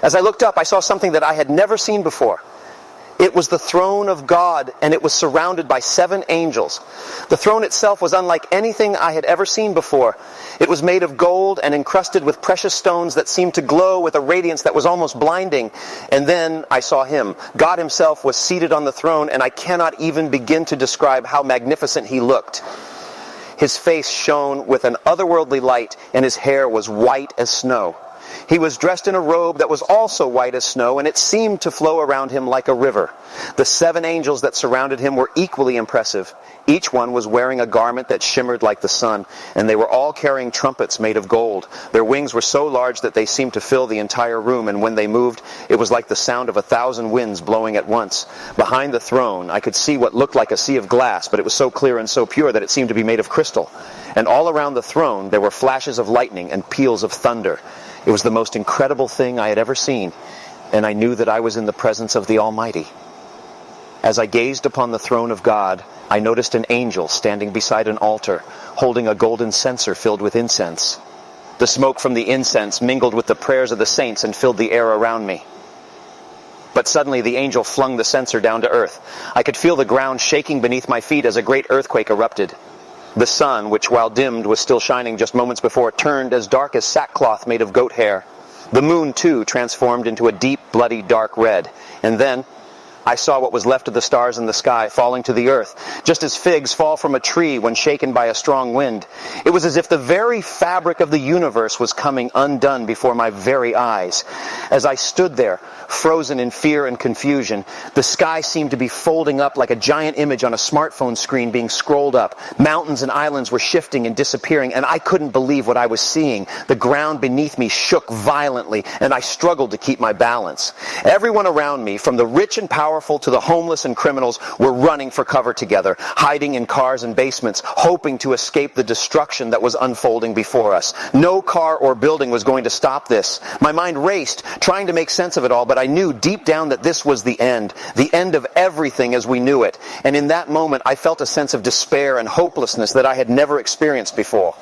As I looked up, I saw something that I had never seen before. It was the throne of God, and it was surrounded by 7 angels. The throne itself was unlike anything I had ever seen before. It was made of gold and encrusted with precious stones that seemed to glow with a radiance that was almost blinding. And then I saw him. God himself was seated on the throne, and I cannot even begin to describe how magnificent he looked. His face shone with an otherworldly light, and his hair was white as snow. He was dressed in a robe that was also white as snow, and it seemed to flow around him like a river. The 7 angels that surrounded him were equally impressive. Each one was wearing a garment that shimmered like the sun, and they were all carrying trumpets made of gold. Their wings were so large that they seemed to fill the entire room, and when they moved, it was like the sound of 1,000 winds blowing at once. Behind the throne, I could see what looked like a sea of glass, but it was so clear and so pure that it seemed to be made of crystal. And all around the throne, there were flashes of lightning and peals of thunder. It was the most incredible thing I had ever seen, and I knew that I was in the presence of the Almighty. As I gazed upon the throne of God, I noticed an angel standing beside an altar, holding a golden censer filled with incense. The smoke from the incense mingled with the prayers of the saints and filled the air around me. But suddenly the angel flung the censer down to earth. I could feel the ground shaking beneath my feet as a great earthquake erupted. The sun, which while dimmed was still shining just moments before, turned as dark as sackcloth made of goat hair. The moon, too, transformed into a deep, bloody, dark red. And then I saw what was left of the stars in the sky falling to the earth, just as figs fall from a tree when shaken by a strong wind. It was as if the very fabric of the universe was coming undone before my very eyes. As I stood there, frozen in fear and confusion, the sky seemed to be folding up like a giant image on a smartphone screen being scrolled up. Mountains and islands were shifting and disappearing, and I couldn't believe what I was seeing. The ground beneath me shook violently, and I struggled to keep my balance. Everyone around me, from the rich and powerful to the homeless and criminals, were running for cover together, hiding in cars and basements, hoping to escape the destruction that was unfolding before us. No car or building was going to stop this. My mind raced, trying to make sense of it all, but I knew deep down that this was the end of everything as we knew it. And in that moment, I felt a sense of despair and hopelessness that I had never experienced before.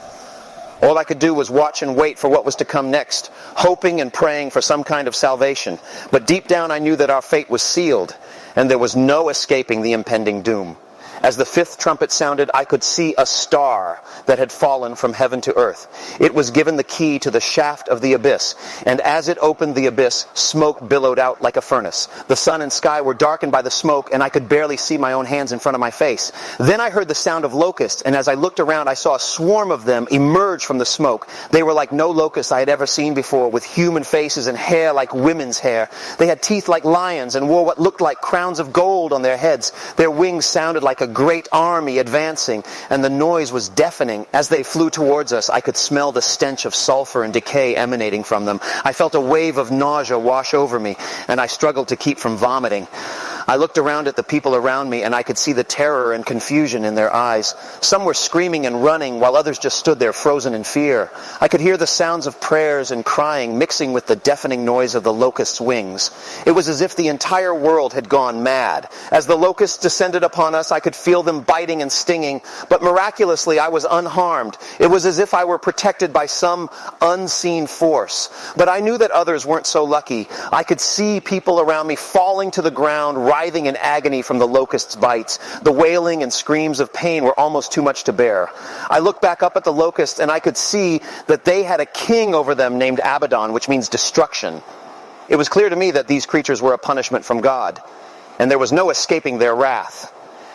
All I could do was watch and wait for what was to come next, hoping and praying for some kind of salvation. But deep down I knew that our fate was sealed, and there was no escaping the impending doom. As the 5th trumpet sounded, I could see a star that had fallen from heaven to earth. It was given the key to the shaft of the abyss, and as it opened the abyss, smoke billowed out like a furnace. The sun and sky were darkened by the smoke, and I could barely see my own hands in front of my face. Then I heard the sound of locusts, and as I looked around, I saw a swarm of them emerge from the smoke. They were like no locusts I had ever seen before, with human faces and hair like women's hair. They had teeth like lions and wore what looked like crowns of gold on their heads. Their wings sounded like a great army advancing, and the noise was deafening. As they flew towards us, I could smell the stench of sulfur and decay emanating from them. I felt a wave of nausea wash over me, and I struggled to keep from vomiting. I looked around at the people around me, and I could see the terror and confusion in their eyes. Some were screaming and running, while others just stood there frozen in fear. I could hear the sounds of prayers and crying mixing with the deafening noise of the locusts' wings. It was as if the entire world had gone mad. As the locusts descended upon us, I could feel them biting and stinging, but miraculously I was unharmed. It was as if I were protected by some unseen force. But I knew that others weren't so lucky. I could see people around me falling to the ground, writhing in agony from the locusts' bites. The wailing and screams of pain were almost too much to bear. I looked back up at the locusts, and I could see that they had a king over them named Abaddon, which means destruction. It was clear to me that these creatures were a punishment from God, and there was no escaping their wrath.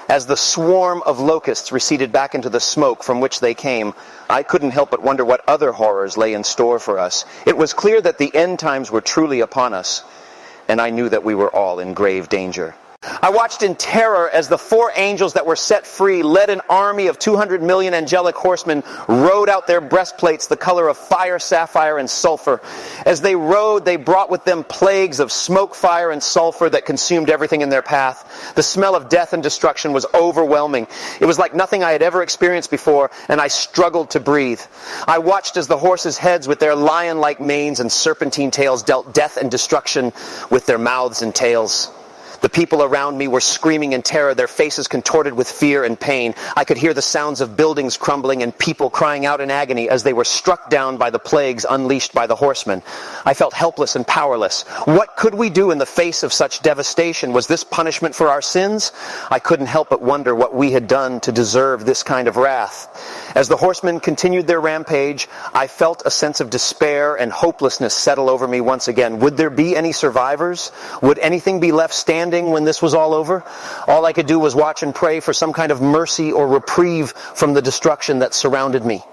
As the swarm of locusts receded back into the smoke from which they came, I couldn't help but wonder what other horrors lay in store for us. It was clear that the end times were truly upon us, and I knew that we were all in grave danger. I watched in terror as the 4 angels that were set free led an army of 200 million angelic horsemen, rode out their breastplates the color of fire, sapphire, and sulfur. As they rode, they brought with them plagues of smoke, fire, and sulfur that consumed everything in their path. The smell of death and destruction was overwhelming. It was like nothing I had ever experienced before, and I struggled to breathe. I watched as the horses' heads with their lion-like manes and serpentine tails dealt death and destruction with their mouths and tails. The people around me were screaming in terror, their faces contorted with fear and pain. I could hear the sounds of buildings crumbling and people crying out in agony as they were struck down by the plagues unleashed by the horsemen. I felt helpless and powerless. What could we do in the face of such devastation? Was this punishment for our sins? I couldn't help but wonder what we had done to deserve this kind of wrath. As the horsemen continued their rampage, I felt a sense of despair and hopelessness settle over me once again. Would there be any survivors? Would anything be left standing when this was all over? All I could do was watch and pray for some kind of mercy or reprieve from the destruction that surrounded me.